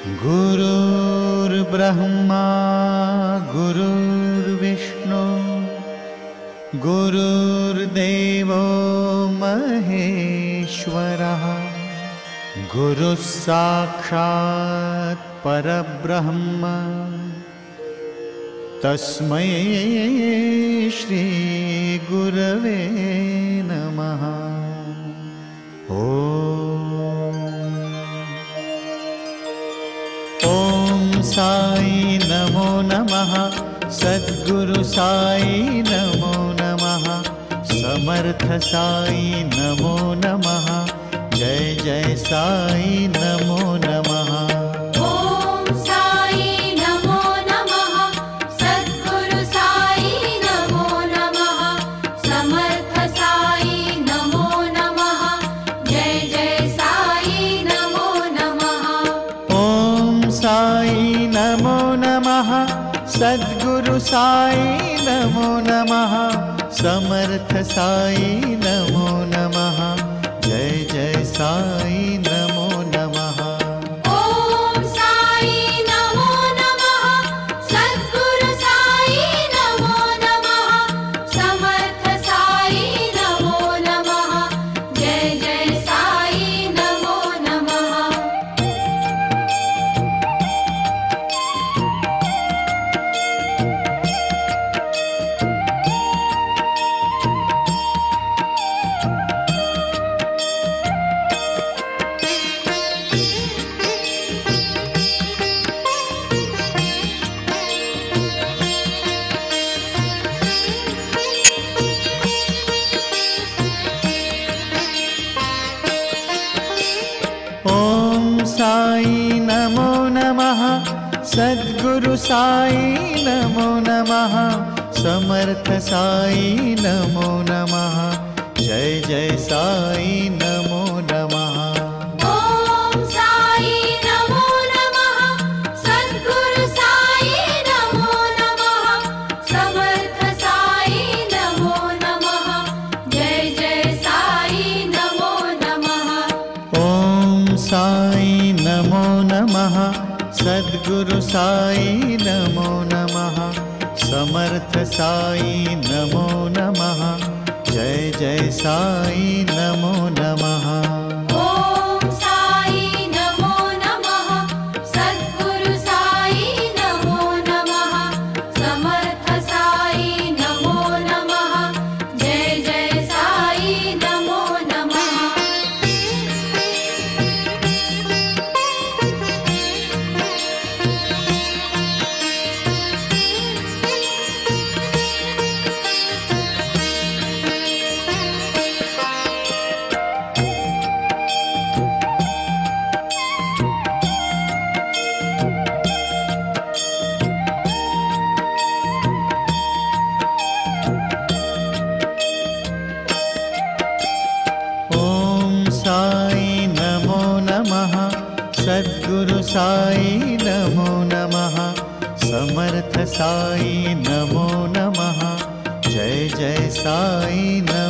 गुरुर्ब्रह्मा गुरुर्विष्णु गुरुर्देवो महेश्वरः गुरुः साक्षात् परब्रह्म तस्मै श्री गुरवे नमः। ओम साई नमो नमः, सद्गुरु साई नमो नमः, समर्थ साई नमो नमः, जय जय साई नमो नमः। ओम साई नमो नमः, सद्गुरु साई नमो नमः, समर्थ साई नमो नमः, जय जय साई नमो नमः। ओम साई नमो नमः, सद्गुरु साई नमो नमः, समर्थ साई नमो नमः, जय जय साई नमो नमः। ओम साई नमो नमः, सद्गुरु साई नमो नमः, समर्थ साई नमो नमः, जय जय साई नमो नमः। ओम साई नमो नमः, सद्गुरु साई नमो नमः, समर्थ साई नमो नमः, जय जय साई नमो नमः। ओम साई नमो नमः, सद्गुरु साई नमो नमः, समर्थ साई नमो नमः, जय जय साई नमो नमः। ओम साई नमो नमः, सद्गुरु साई नमो नमः, समर्थ साई नमो नमः, जय जय साई नमो नमः। ओम साई नमो नमः, सद्गुरु साई नमो नमः, समर्थ साई नमो नमः, जय जय साई नमो नमः। ओम साई नमो नमः, सद्गुरु साई नमो नमः, समर्थ साई नमो नमः, जय जय साई नमो